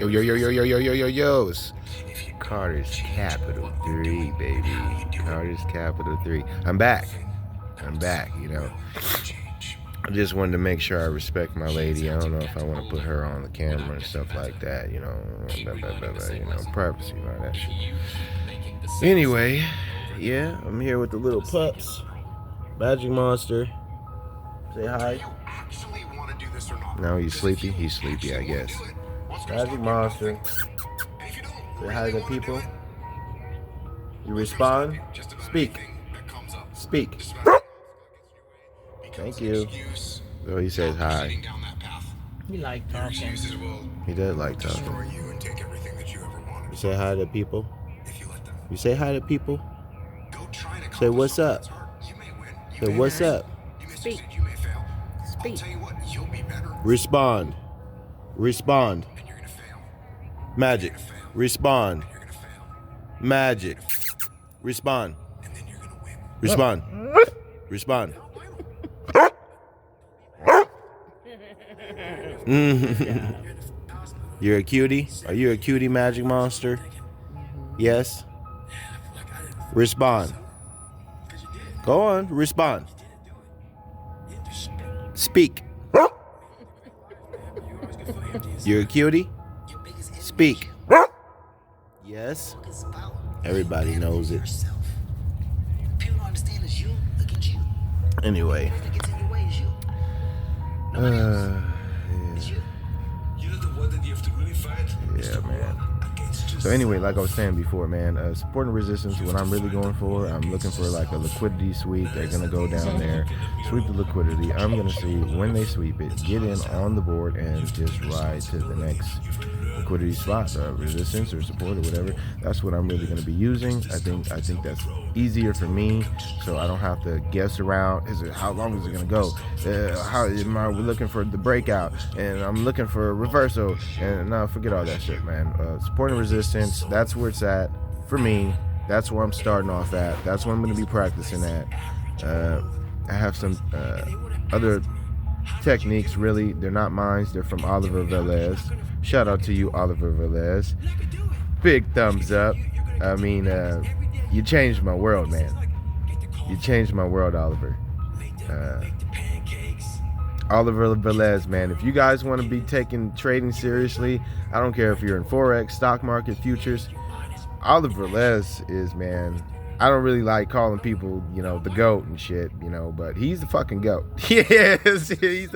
Yo, yo, yo, yo, yo, yo, yo, yo, yo's. Carter's Capital 3, baby. Carter's Capital 3. I'm back, you know. I just wanted to make sure I respect my lady. I don't know if I want to put her on the camera and stuff like that, you know. Privacy, all that shit. Anyway, yeah, I'm here with the little pups. Magic Monster. Say hi. No, he's sleepy. He's sleepy, I guess. Magic Monster. Say hi to people. You respond? Speak. Speak. Thank you. Oh, he says hi. He like talking. He does like talking. You say hi to people? You say hi to people? Say what's up? Say what's up? Speak. Speak. Respond. Respond. Magic. Respond. Magic. Respond. Respond. Respond. You're a cutie? Are you a cutie, Magic Monster? Yes? Respond. Go on, respond. Speak. You're a cutie? Speak. Yes? Everybody knows it. Anyway. Yeah, man. So anyway, like I was saying before, man, supporting resistance, what I'm really going for, I'm looking for like a liquidity sweep. They're going to go down there, sweep the liquidity. I'm going to see when they sweep it, get in on the board and just ride to the next liquidity spot, resistance or support or whatever. That's what I'm really going to be using. I think that's easier for me, so I don't have to guess around. How long is it going to go? How am I looking for the breakout? And I'm looking for a reversal. And no, forget all that shit, man. Supporting resistance, that's where it's at for me. That's where I'm starting off at. That's what I'm going to be practicing at. I have some other techniques, really. They're not mine. They're from Oliver Velez. Shout out to you, Oliver Velez. Big thumbs up. I mean, you changed my world, man. You changed my world, Oliver. Oliver Velez, man. If you guys want to be taking trading seriously, I don't care if you're in Forex, stock market, futures. Oliver Velez is, man. I don't really like calling people, you know, the GOAT and shit, you know, but he's the fucking GOAT. Yes, he's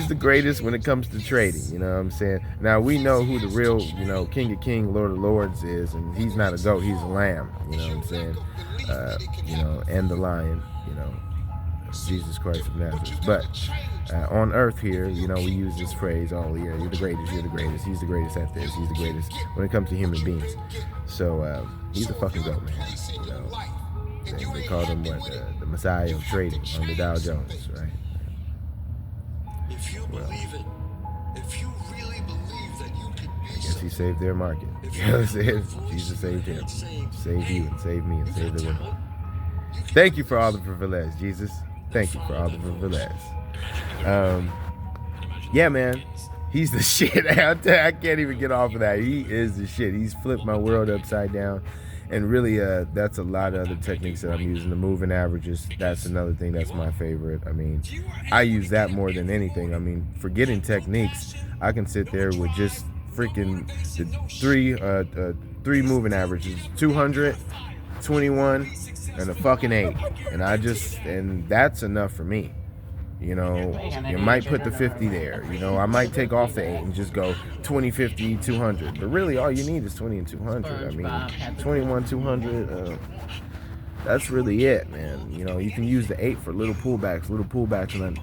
the greatest when it comes to trading, you know what I'm saying? Now, we know who the real, you know, King of Kings, Lord of Lords is, and he's not a GOAT, he's a lamb, you know what I'm saying? You know, and the lion, you know, Jesus Christ of Nazareth. But on earth here, you know, we use this phrase, oh, yeah, you're the greatest, he's the greatest at this, he's the greatest when it comes to human beings. So, he's a fucking GOAT, man. You know, they called him the Messiah of trading on the Dow Jones, right? Well, I guess he saved their market. You know what I'm saying? Jesus saved him, saved you, and saved me, and saved the world. Thank you for Oliver Velez, Jesus. Thank you for Oliver Velez. Yeah, man. He's the shit. I can't even get off of that. He is the shit. He's flipped my world upside down. And really, that's a lot of other techniques that I'm using. The moving averages, that's another thing that's my favorite. I mean, I use that more than anything. I mean, forgetting techniques, I can sit there with just freaking the three moving averages, 200, 21, and a fucking 8. And that's enough for me. You know, you might put the 50 there. You know, I might take off the 8 and just go 20, 50, 200. But really, all you need is 20 and 200. I mean, 21, 200, that's really it, man. You know, you can use the 8 for little pullbacks, and then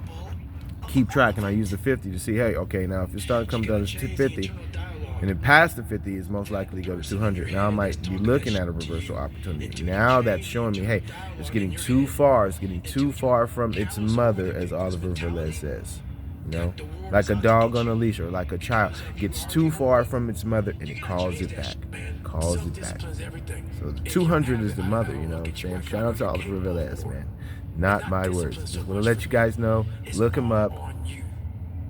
keep track. And I use the 50 to see, hey, okay, now if you start coming down to 50, and then past the 50 is most likely to go to 200. Now I might be looking at a reversal opportunity. Now that's showing me, hey, it's getting too far. It's getting too far from its mother, as Oliver Velez says. You know, like a dog on a leash or like a child gets too far from its mother and it calls it back. So the 200 is the mother, you know what I'm saying? Shout out to Oliver Velez, man. Not my words. Just want to let you guys know. Look him up.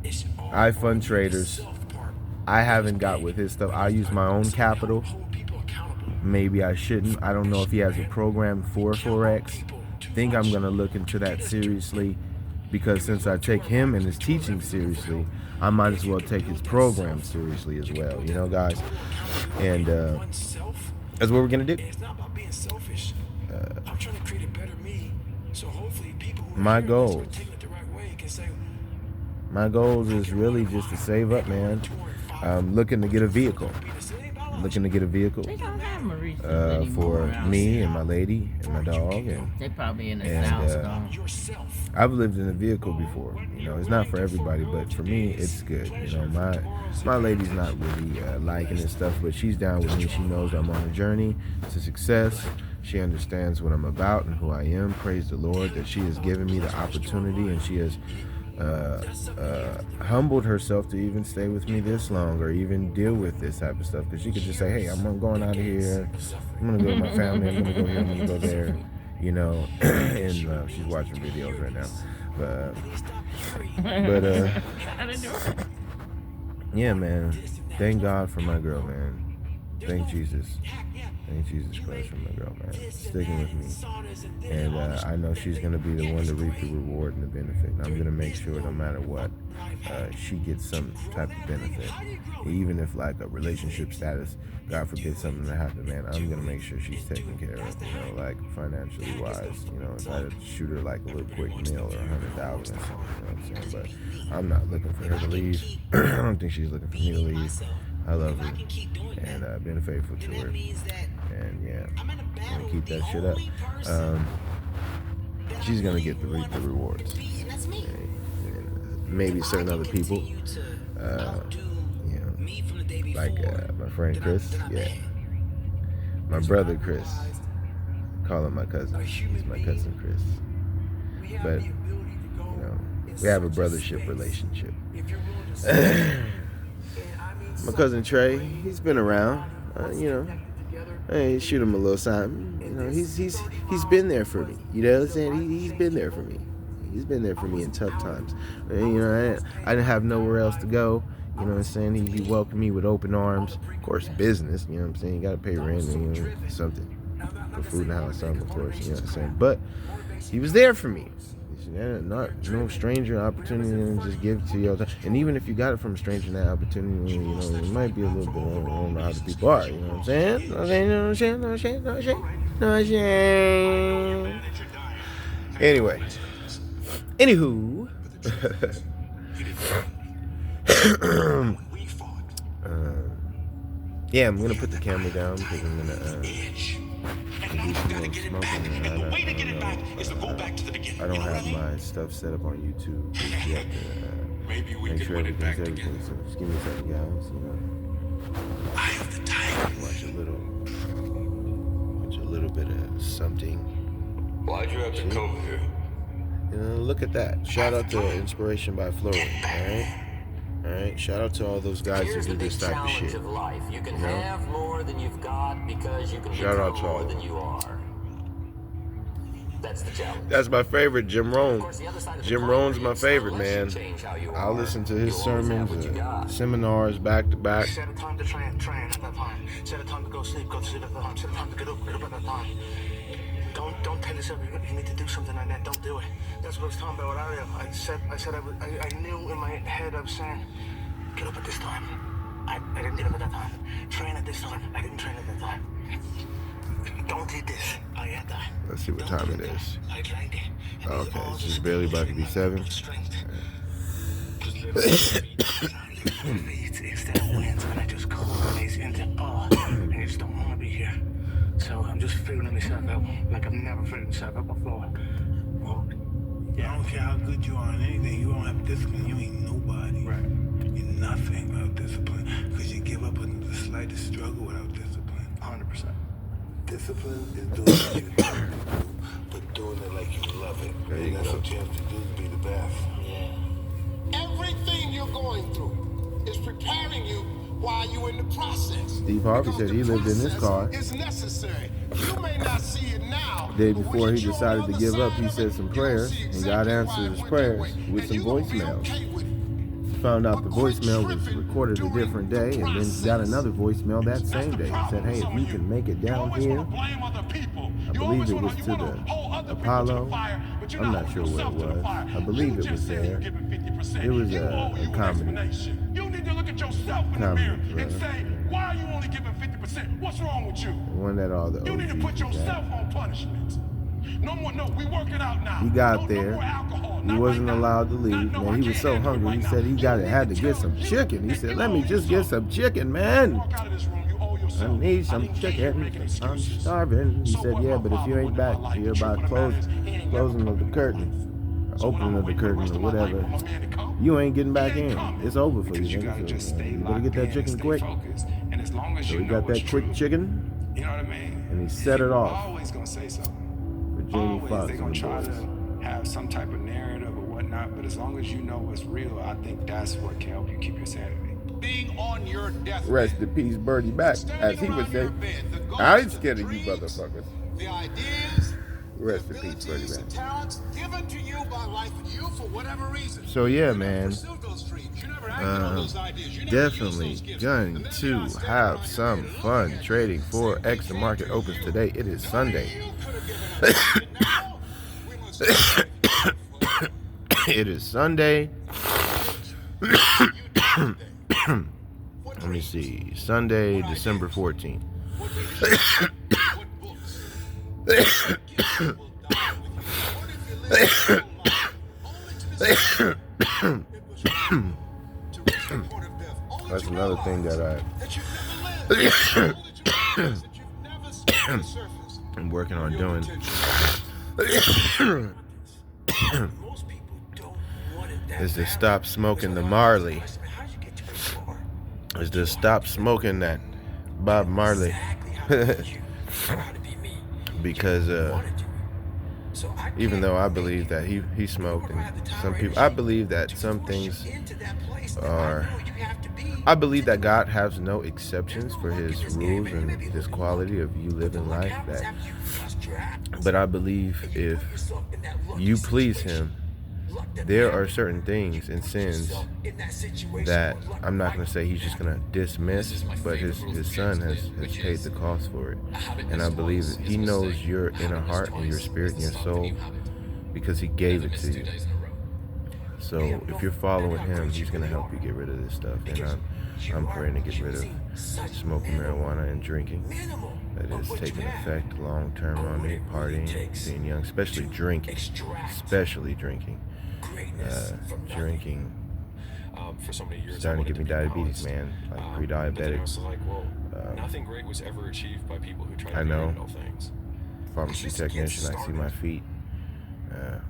iFund Traders. I haven't got with his stuff. I use my own capital. Maybe I shouldn't. I don't know if he has a program for Forex. Think I'm gonna look into that seriously, because since I take him and his teaching seriously, I might as well take his program seriously as well. You know, guys, and that's what we're gonna do. My goals is really just to save up, man. I'm looking to get a vehicle. They don't have Mauritius for anymore me here. and my lady and my dog, and They probably in the south though. I've lived in a vehicle before. You know, it's not for everybody, but for me, it's good. You know, my lady's not really liking this stuff, but she's down with me. She knows I'm on a journey to success. She understands what I'm about and who I am. Praise the Lord that she has given me the opportunity, and she has humbled herself to even stay with me this long or even deal with this type of stuff, because she could just say, hey, I'm going out of here, I'm gonna go with my family, I'm gonna go here, I'm gonna go there, you know. And she's watching videos right now, but yeah, man, thank God for my girl, man. Thank Jesus Christ for my girl, man, sticking with me. And I know she's going to be the one to reap the reward and the benefit. And I'm going to make sure no matter what, she gets some type of benefit. Even if like a relationship status, God forbid something to happen, man, I'm going to make sure she's taken care of, you know, like financially wise. You know, if I had to shoot her like a little quick meal or 100,000 or something, you know what I'm saying? But I'm not looking for her to leave. I don't think she's looking for me to leave. I love her, and I've been faithful to her, and yeah, I'm gonna keep that shit up. She's gonna get the rewards, and maybe certain other people, you know, like my friend Chris, yeah, my brother Chris, call him my cousin. He's my cousin Chris, but you know, we have a brothership relationship. My cousin Trey, he's been around, you know. Hey, shoot him a little something. You know, he's been there for me. You know what I'm saying? He's been there for me. He's been there for me in tough times. And, you know, I didn't have nowhere else to go. You know what I'm saying? He welcomed me with open arms. Of course, business. You know what I'm saying? You gotta pay rent and, you know, something for food in the house, something, of course. You know what I'm saying? But he was there for me. Not no stranger opportunity and just give it to you. And even if you got it from a stranger, that opportunity, you know, it might be a little bit on how the people are. You know what I'm saying? No shame. Anyway, anywho, yeah, I'm gonna put the camera down because I'm gonna do some more smoking. I don't have my stuff set up on YouTube yet. Make sure everything's everything. So just give me a second, guys. You know, watch a little bit of something. Why'd you have to come here? You know, look at that. Shout out to Inspiration by Flowing. All right. Shout out to all those guys who do this type of shit. Of life. You can have more than you've got because you can Shout out become to all more of than them. you are. That's the challenge. That's my favorite, Jim Rohn. Jim Rohn's my favorite, man. I'll listen to his sermons, seminars back to back. Set a time to train at that time. Set a time to go to sleep at that time. Set a time to get up at that time. Don't tell yourself you need to do something like that. Don't do it. That's what I was talking about with Ariel. I knew in my head I was saying, get up at this time. I didn't get up at that time. Train at this time. I didn't train at that time. Don't do this. I had that. Let's see what time it is. I drank it. Okay, it's just barely about to be 7. It's that wind, and I just go into awe, and I just don't want to be here. So I'm just figuring myself out like I've never figured myself out before. Yeah, I don't care how good you are in anything. You don't have discipline. You ain't nobody. Right. You're nothing without discipline. Because you give up on the slightest struggle without discipline. 100%. Discipline is doing what you have to do, but doing it like you love it. There you And that's go. what you have to do to be the best. Everything you're going through is preparing you while you're in the process. Steve Harvey said he lived in this car. It's necessary. You may not see it now. The day but before when he you're decided on to the give other up, he side said of some it, prayers, you'll see and God exactly answered why his I went prayers away. with And some you're gonna be voicemails. okay with it. found out the voicemail was recorded a different day, and then got another voicemail that same day. He said, hey, if you can make it down here, I believe it was to the Apollo. I'm not sure what it was. I believe it was there. It was a comedy. You need to look at yourself in the mirror and say, why are you only giving 50%? What's wrong with you? One that all the You need to put yourself on punishment. No more, no, we working out now. He got there. He wasn't allowed to leave. Man, he was so hungry. He said he had to get some chicken. He said, let me just get some chicken, man. I need some chicken. I'm starving. He said, yeah, but if you ain't back here by closing of the curtain, opening of the curtain or whatever, you ain't getting back in. It's over for you, nigga. So, you better get that chicken quick. So he got that quick chicken, and he set it off. Always gonna say something. Jamie Always, Foxx they're gonna and the try boys. to have some type of narrative or whatnot, but as long as you know what's real, I think that's what can help you keep your sanity. Being on your deathbed. Rest in peace, Birdie Mac, as he would say. I ain't scared of you motherfuckers. The ideas, Rest in peace, abilities, Birdie and Mac. talents given to you by life, and you, for whatever reason, So yeah, man, pursued those dreams. You never acted on those ideas. You never definitely used those gifts. going And then to God stepped have by some and said, fun "Look, trading for Extra Market opens today. It is Sunday. you could have given it up. And now, we must give it up. It is Sunday. You did today. What Let me dreams? see. Sunday, December 14th. What relationships? What books? What gifts will die with you? What if you live your whole life only to discover it was wrong to reach the point of death? Only That's to another thing realize that that you've never lived. Only to realize that you've never seen the surface. I'm working on Your doing. potential. Most people don't want it that Is to bad. stop smoking the Marley. How'd you get to where you are? Is to stop smoking that Bob Marley. Exactly how you proud to be me. Because Wanted to. So I even can't though I make believe it. that he smoked, You would rather and some tolerate people, it I believe that to some force things you into that place that are. I know you have to be I believe that to God has no exceptions for There's his no luck in rules this game. and Maybe his luck. quality of you But the living luck life. happens That, after you bust your ass. but I believe And you if put yourself in that lucky you please situation. him, Luck that there are happens. certain things and Put sins yourself in that situation that where luck I'm not going might to say he's just going to dismiss, but his son has paid the cost for it. And I believe that he knows your inner heart and your spirit and your soul because he gave it to you. So if you're following him, he's going to help you get rid of this stuff. And I'm praying to get rid of smoking marijuana and drinking. minimal That of is what you taking have. effect long term on me, partying, being young, especially drinking. Especially drinking. Greatness from nothing. Drinking. For so many years, Starting I to give me wanted diabetes, be balanced. man. Like But then I pre-diabetic. was like, well, nothing great was ever achieved by people who try to I do know. little things. Pharmacy technician, I see my feet.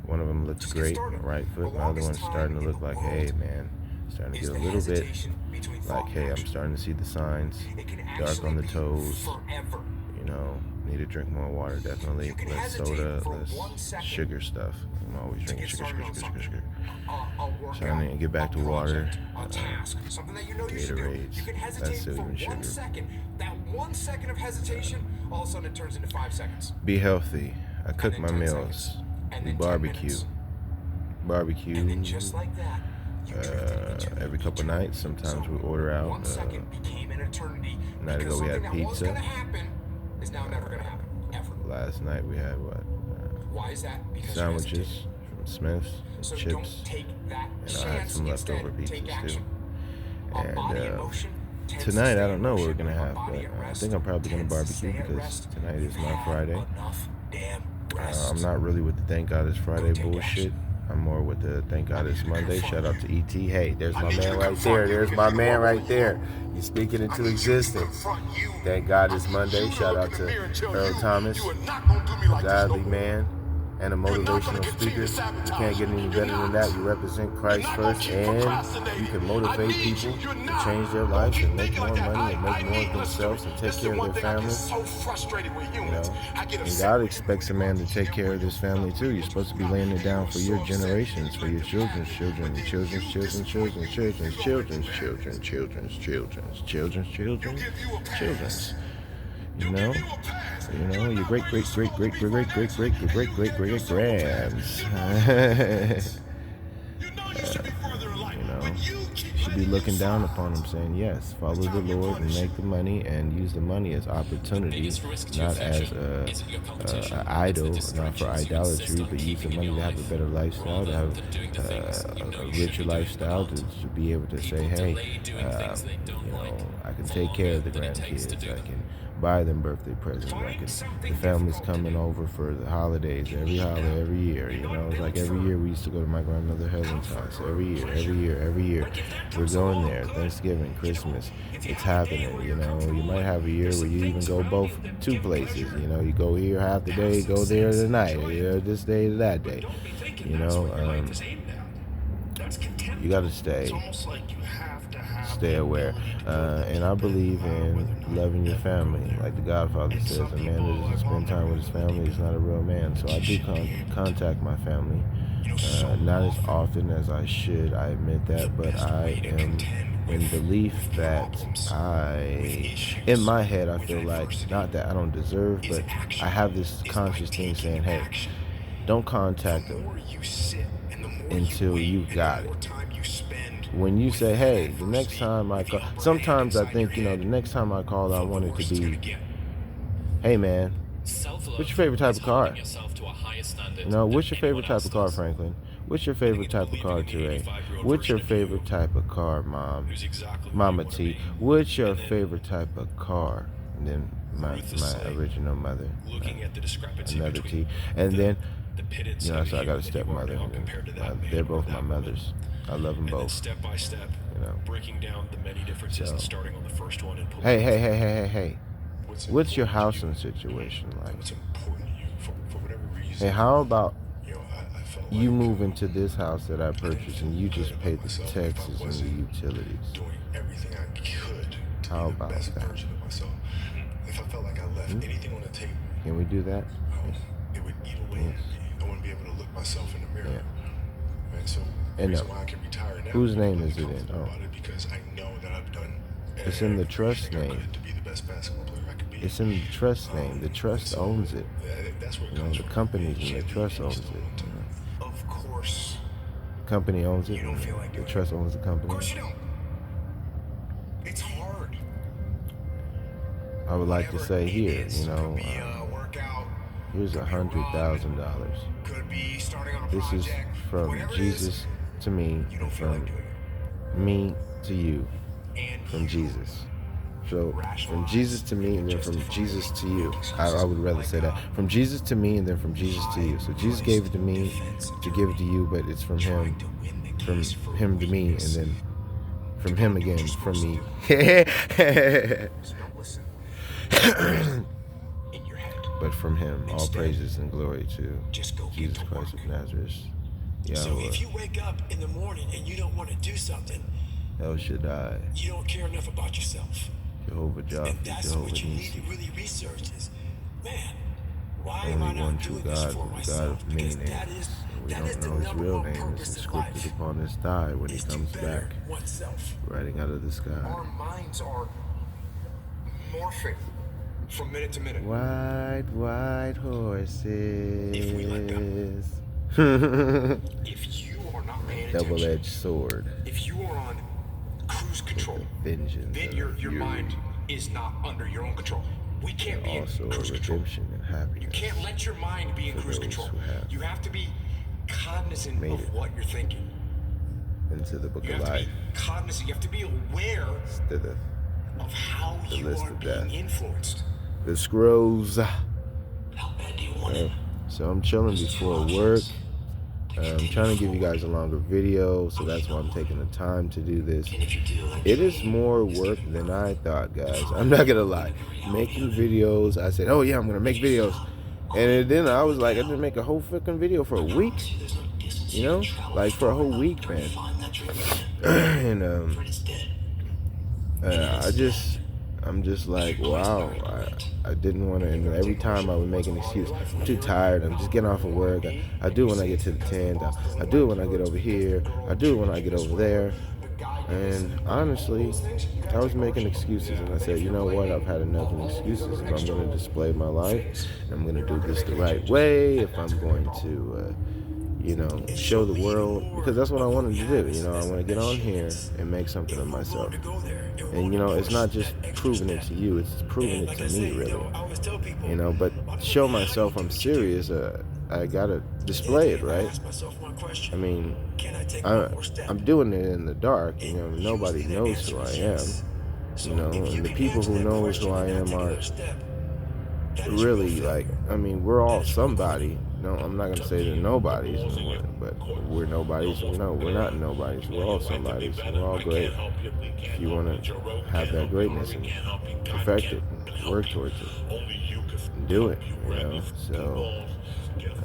One of them looks great, my right foot. My other one's starting to look like, hey, man, starting to get a little bit like, hey, I'm starting to see the signs. Dark on the toes. You know, need to drink more water, definitely. Less soda, less sugar stuff. I'm always drinking sugar. So I need to get back to water. Gatorades. That's still even sugar. That 1 second of hesitation, all of a sudden it turns into 5 seconds. Be healthy. I cook my 10 meals. And We then 10 barbecue. minutes. Barbecue. And then just like that, you drifted into Every couple nights. Sometimes we order out. 1 second became an eternity. Night ago because we had something that was pizza. gonna happen is now never gonna happen. Ever. Last night we had what? Why is that? Because Sandwiches from Smith's, So chips, don't take that and chance. I had some Instead, leftover take pizzas action. too. A body And emotion tends to tonight stay I don't know what we're in gonna motion. have, A body but at I rest think I'm probably gonna tends to barbecue stay at because rest. tonight is my Have Friday. enough damn rest. I'm not really with the Thank God It's Friday take bullshit. action. I'm more with the Thank God It's Monday. Shout out to ET. Hey, there's my need you man to right confront there. me There's because my you man are right who you there. are. He's speaking I into need you to existence. confront you. Thank God It's I need Monday. you to Shout look out in the to mirror and tell Earl you, Thomas, you are not gonna do me like this no godly more. man, and a You're not gonna motivational continue speaker. to You sabotage. can't get any You're better than not. that. You represent Christ You're not gonna first, keep and procrastinating. you can I motivate need you. people You're to not. change their Don't lives keep and make thinking more like that. money and make more need of themselves and take This is care of one their thing I get family. so frustrated with You humans. know, I get and upset God with expects a man to take care of his family too. You're supposed to be laying it down for your generations, for your children's children, children's children's children's children's children's children, children's children's children's children, children's. You know, your great grands. You know you should be further in life, but you keep should be looking down upon them, saying, yes, follow the Lord and make the money and use the money as opportunity, not as an idol, not for idolatry, but use the money to have a better lifestyle, to have a richer lifestyle, to be able to say, hey, I can take care of the grandkids, I can buy them birthday presents, the family's coming over for the holidays, every year, it's like every year we used to go to my grandmother Helen's house, every year, we're going there, Thanksgiving, Christmas, it's happening, you might have a year where you even go two places, you go here half the day, go there the night, this day to that day, you gotta stay aware, and I believe in loving your family, like the Godfather says, a man that doesn't spend time with his family is not a real man. So I do contact my family, not as often as I should, I admit that, but I am in belief that in my head, I feel like, not that I don't deserve, but I have this conscious thing saying, hey, don't contact them until you got it. When you say, hey, the next time I call, sometimes I think, the next time I call, I want it to be, hey man, what's your favorite type of car? What's your favorite type of car, Franklin? What's your favorite type of car, Teray? What's your favorite type of car, Mom? Mama T. What's your favorite type of car? And then my original mother, another T. And then, so I got a stepmother. They're both my mothers. I love them both. Step by step, breaking down the many differences and starting on the first one. Hey. What's your housing situation like? What's important to you for whatever reason? Hey, how about you move into this house that I purchased and you just pay the taxes and the utilities? Doing everything I could to How be the about best that? version of myself. If I felt like I left anything on the table, Can we do that? it would eat away at me. I wouldn't be able to look myself in the mirror. Yeah. And so the reason why I can retire now, Whose name I'm is it in? comfortable about it because I know that I've done It's in the trust everything I name. could to be the best basketball player I could be. It's in the trust name. The trust owns it. That's where it comes The from. company's You in the can't trust leave owns anything it. stone unturned. Of course. The company owns it. You don't feel like The doing trust it. owns the Of company. course you don't. It's hard. I would like to say here, Could be a workout. here's $100,000. Could be starting on a This is project. from Whatever it Jesus is, to me, you don't feel like from doing it. me to you, And from Jesus. So from Jesus to me and then from Jesus to you. I would rather say that. From Jesus to me and then from Jesus to you. So Jesus gave it to me to give it to you, but it's from him to me, and then from him again, from me. But from him, all praises and glory to Jesus Christ of Nazareth. So if you Yahweh, wake up in the morning and you don't want to do something, El Shaddai, you don't care enough about yourself. Jehovah Jireh, And that's Jehovah what you need Nisi. to really research is, man, why am I Only not one true doing this God, for the God myself? of many Because names. that is We the don't know his number real one name. It's purpose in inscripted life, upon his thigh when he is to comes better back, oneself. riding out of the sky. Our minds are morphing from minute to minute. White horses. If we let If you are not paying attention, Double-edged sword. if you are on cruise control, Vengeance. then and your fury. mind is not under your own control. We can't be in Also a cruise control. redemption and You happiness. can't let your mind be in for cruise those control. who have You have to be cognizant made of it what you're thinking. into the book You of have to life. be cognizant. You have to be aware To the of how The you list are of being death. influenced. scrolls. How bad do you want it? So I'm chilling before work. I'm trying to give you guys a longer video, so that's why I'm taking the time to do this. And if you do, It is more work than I thought, guys. I'm not gonna lie. Making videos, I said, oh yeah, I'm gonna make videos. And then I was like, I didn't make a whole freaking video for a week. You know? Like for a whole week, man. And I'm just like, wow. I didn't want to, and every time I would make an excuse. I'm too tired. I'm just getting off of work. I do it when I get to the tent. I do it when I get over here. I do it when I get over there. And honestly, I was making excuses, and I said, you know what? I've had enough of excuses. If I'm going to display my life, I'm going to do this the right way. If I'm going to, you know, show the world, because that's what I wanted to do. You know, I want to get on here and make something of myself. And, you know, it's not just proving it to you, it's proving it to me, really. You know, but show myself I'm serious, I gotta display it, right? I mean, I'm doing it in the dark, you know, nobody knows who I am, you know, and the people who knows who I am are really, like, I mean, we're all somebody. No, I'm not gonna say they're nobodies, but we're nobodies. No, we're not nobodies. We're all somebodies. We're all great. If you want to have that greatness and perfect it, and work towards it, and do it, you know. So,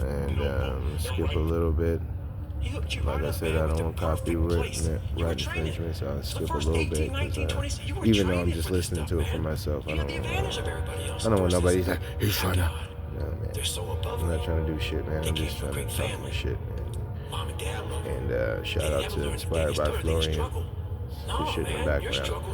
and skip a little bit. Like I said, I don't want copyright infringement, so I'll skip a little bit, because even though I'm just listening to it for myself, I don't want nobody like, he's trying to. No, man. I'm not trying to do shit, man. I'm just trying to talk my shit, man. And shout out to Inspired by Florian. Good shit in the background.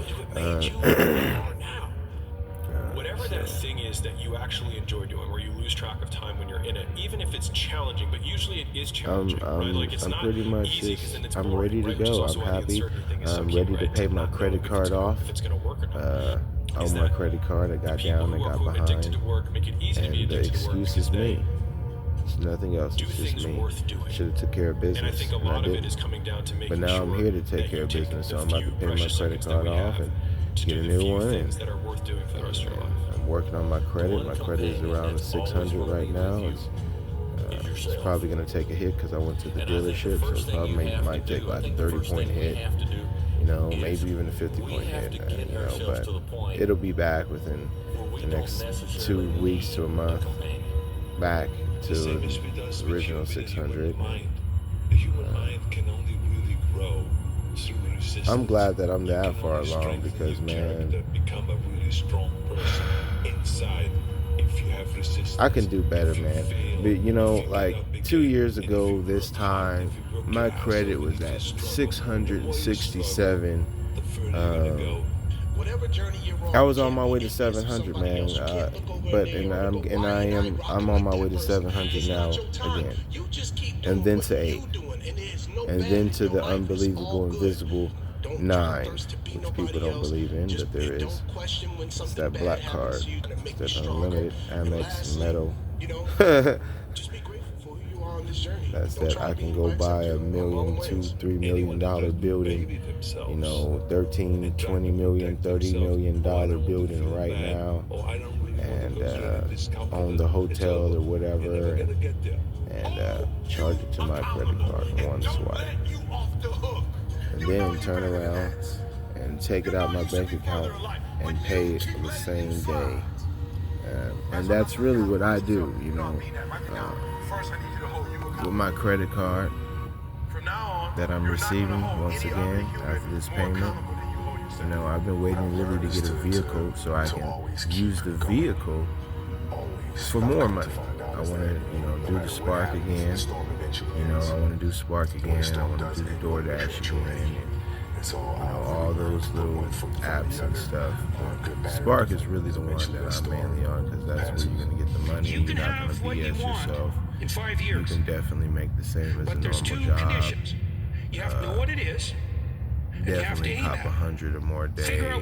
Whatever that thing is that you actually enjoy doing, where you lose track of time when you're in it, even if it's challenging, but usually it is challenging, right? Like it's not pretty much easy, 'cause then it's I'm boring, ready to right? Which is go. also I'm why the happy. uncertainty thing is so I'm key, ready to right? pay To my not know credit if card off. If it's gonna work or not. On my credit card, I got down, I got behind, addicted to work make it easy to be and the addicted to work excuse is me. It's nothing else. It's just me. Should have took care of business, and I think a and I lot of it didn't. is coming down to making But now I'm sure here to take that care you of take business, so the I'm about few to pay my precious credit seconds that card we off have and to get a do the new few one. things And that are worth doing for the rest of your life. I'm working on my credit. My credit is around 600 right now. It's probably going to take a hit because I went to the dealership, so it probably might take like a 30-point hit, you know, maybe even a 50-point hit, you know, but it'll be back within the next 2 weeks to a month, back to the original 600. I'm glad that I'm that far along because, man, I can do better, man. But, you know, like 2 years ago this time, my credit was at 667. I was on my way to 700, man. I'm on my way to 700 now again, and then to 8, and then to the unbelievable invisible 9, which people don't believe in, but there is. It's that black card, it's that unlimited Amex Metal. That's that I can go buy $1 million, $2, $3 million building, you know, $13, $20 million, $30 million building right now, and own the hotel or whatever, and charge it to my credit card in one swipe, and then turn around and take it out my bank account and pay it the same day. And that's really what I do, you know. With my credit card that I'm receiving once again after this payment, you know, I've been waiting really to get a vehicle so I can use the vehicle for more money. I want to, you know, do the Spark again. You know, I want to do Spark again. I want to do the DoorDash again. You know, all those little apps and stuff. Spark is really the one that I'm mainly on because that's where you're going to get the money. You're not going to BS yourself. In 5 years. You can definitely make the same as a normal job. Conditions. You have to know what it is. Definitely cop 100 or more a day,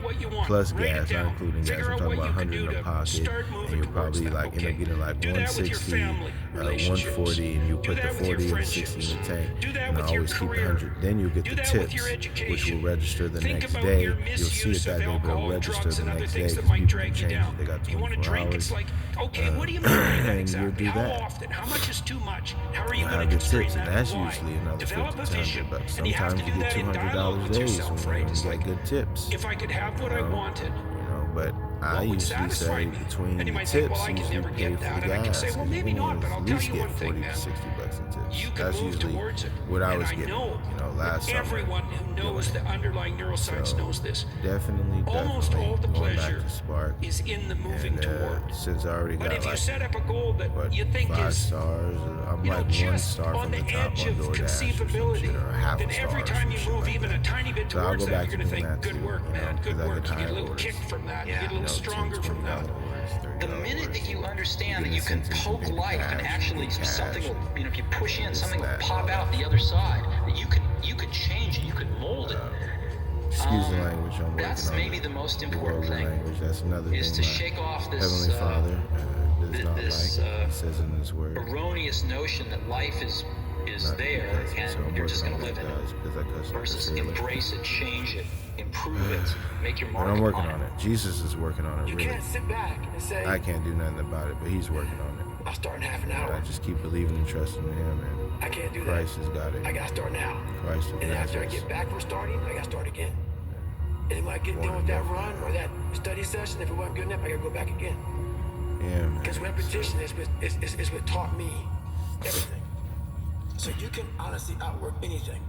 plus gas, not including gas. I'm talking about 100 in the pocket, and you'll probably like end up getting like 160, 140, and you put the 40 and 60 in the tank, and I always keep 100. Then you'll get the tips, which will register the next day. You'll see it that day, but it'll register the next day because people can change it. They got 24 hours, and you'll do that. How much is too much? How are you going to get tips, and that's usually another 50 to 100 bucks. Sometimes you get $200 days when you get good tips. If I could have what I wanted, you know, but I usually say between the tips, usually pay for the gas. Well, maybe not, but I'll tell you one thing, $40 to $60 in tips. You can That's move usually towards it. what I was And getting, know, you know, last summer. Everyone who knows the underlying neuroscience knows this. Definitely Almost all the going pleasure back to Spark is in the moving toward. Since I already got But if like, you set up a goal that you think 5 is stars, I'm like 1 star from the top on DoorDash or half a then star. every time you move even a tiny bit towards that, you're going to think, good work, man, good work. You get a little kick from that, you get a little stronger from that. The minute that you understand that you can poke light and actually something will, you know, if you push in, something will pop out the other side, that you could change it, you could mold it. Excuse the language. I'm working That's on maybe it. the most important thing. Language. That's another is thing to shake off this Heavenly Father does not this like. He says in His Word. erroneous notion that life is there and you're just going to live in it. Versus embrace it, change it, improve it, make your mark. But I'm working on it. Jesus is working on it. You really. can't sit back and say, I can't do nothing about it, but He's working on it. I'll start in half an hour. I just keep believing and trusting in Him, and I can't do Christ that. has got it. I gotta start now. Christ has And then got after I this. get back from starting, I gotta start again. And when I get done with that run or that study session, if it wasn't good enough, I gotta go back again. Yeah, man. Because repetition is what taught me everything. So you can honestly outwork anything.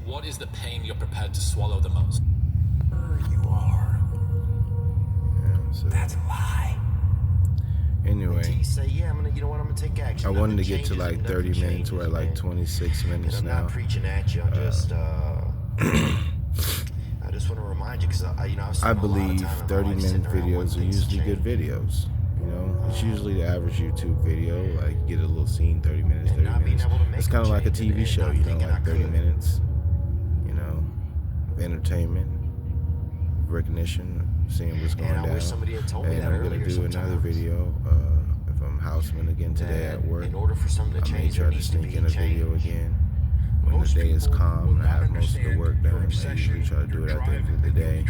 What is the pain you're prepared to swallow the most? You are. Yeah, so That's a lie. anyway, You say, yeah, you know what, I'm gonna take action. I wanted to Nothing get to changes like if 30 nothing minutes. We're at like changes, 26 man. minutes And I'm now. not preaching at you. I just want to remind you because I believe 30-minute videos are usually good videos. You know, it's usually the average YouTube video. Like, you get a little scene, 30 minutes, 30 minutes. It's kind of like a TV show, you know, like 30 minutes, you know, of entertainment, recognition, seeing what's going down. And I'm going to do another video. If I'm houseman again today at work, I may try to sneak in a video again. When the day is calm and I have most of the work done, I usually try to do it at the end of the day,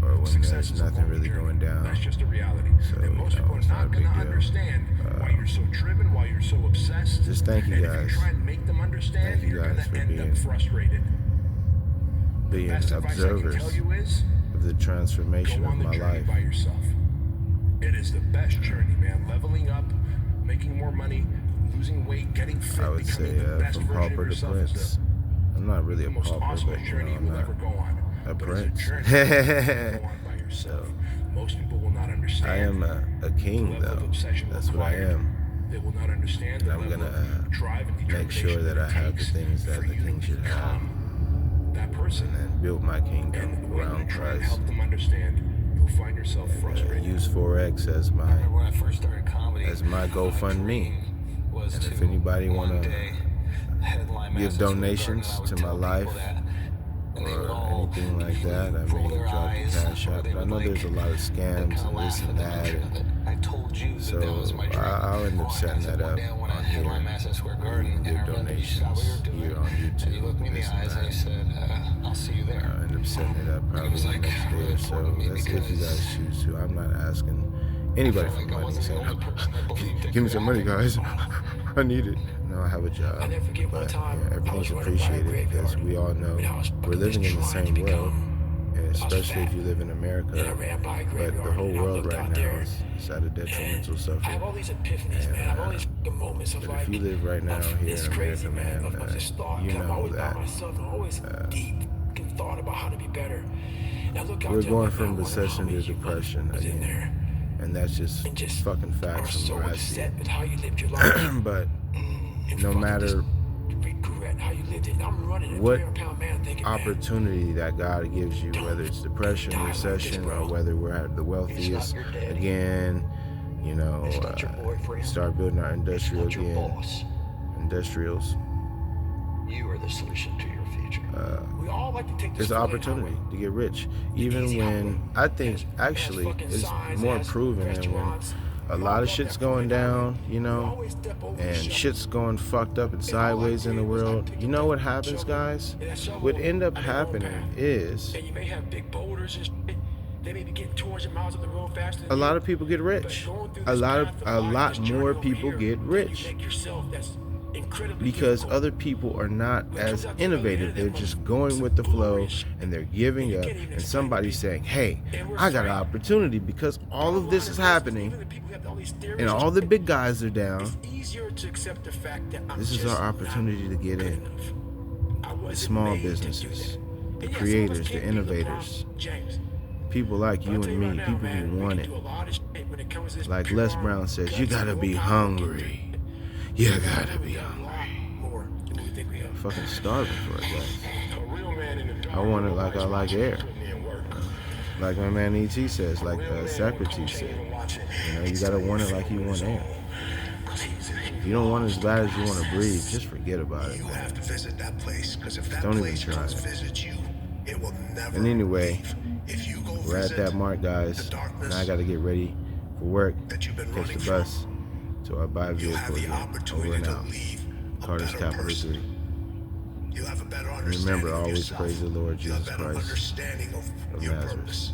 or when there's nothing really going down. That's just a reality. So, And most people are not going to understand why you're so driven, why you're so obsessed. Just thank you And guys. if you try and make them understand, Thank you you're going guys to for end being up frustrated. Best advice I can observers tell you is, of the transformation go of on the my journey life. by yourself. It is the best journey, man. Leveling up, making more money, losing weight, getting fit, I would say becoming the best from version of pauper to yourself is prince. I'm not really the a most pauper, awesome but you journey know, you I'm will ever not go on. a But it's a prince. journey you go on by yourself. Most people will not understand. I am a king, though. That's what I am. They will not understand And the I'm level gonna of drive and make sure determination that I have the takes things that for the you to king should have, become that person. and then build my kingdom And when you around try and Christ. help them understand, you'll find yourself frustrated. Use 4X as When I first started comedy, my GoFundMe. was And to if anybody one want to day headline give Madison Square donations Garden, I would to tell my people life that, and they would or all anything like that, I roll may their drop the eyes, cash or out. they But I would, know like, there's a lot of scams kinda and this laugh and at the that. notion that I told you So that was my dream. I'll end up setting that up One day on I here. headlined Madison Square Garden, You can and I give remember you saw what we were donations doing, here on YouTube. and you looked me in the this and eyes and you that. said, I'll see you there. I'll end up setting it up probably was, the like, next day really or so. important to me That's if you because guys choose to. I'm not asking anybody for money. Saying, give me some money, guys. I need it. No, I have a job. But yeah, everything's appreciated because we all know we're living in the same world, and especially if you live in America. But the whole world right now is at a detrimental I suffering. have all these epiphanies, man. I have all these moments of But like, if you live right now here it's in crazy, America, man. man, Of this thought. you I'm know always by that myself. I'm always deep thought about how to be better. Now look out we're there, going man, from I wonder recession how to many you depression was in again. there And that's just fucking are facts from so where I see it. upset with how you lived your life. But And no fucking matter just regret how you lived it. I'm running a what 300-pound man thinking, man, opportunity that God gives you, whether it's depression, recession, or whether we're at the wealthiest again, you know, start building our industrial again, industrials. You are the solution to your future. we all like to take this There's an opportunity to get rich, even when I think actually it's more proven than when a lot of shit's going down, you know, and shit's going fucked up and sideways in the world. You know what happens, guys? What end up happening is and you may have big boulders and shit. They may be getting 200 miles up the road faster than a lot you. of people get rich. But going through A this lot path of life, more this journey over people here, get then rich. you make yourself that's incredibly Because difficult. other people are not as innovative. They're just going with the flow and they're giving up. And somebody's saying, hey, I got an opportunity because all of this is happening and all the big guys are down. Easier to accept the fact that I'm This is just our opportunity to get in. The small businesses, the creators, the innovators, people like you and me, people who want it. Like Les Brown says, you gotta be hungry. You gotta be hungry. I'm fucking starving for it, guys. I want it like I like air. Like my man E.T. says, like Socrates said, you know, you gotta want it like you want air. If you don't want it as bad as you want to breathe, just forget about it, man. have to visit that place, because if that Don't even place try comes it. visit you, it will never And anyway, leave. If you go we're at visit that mark, guys. Now I gotta get ready for work. Catch the bus to our buy vehicle again. Over and out. Carter's Capital 3. You'll have a better And remember, understanding of always yourself. praise the Lord You'll have Jesus a better Christ understanding of of your Nazareth. purpose.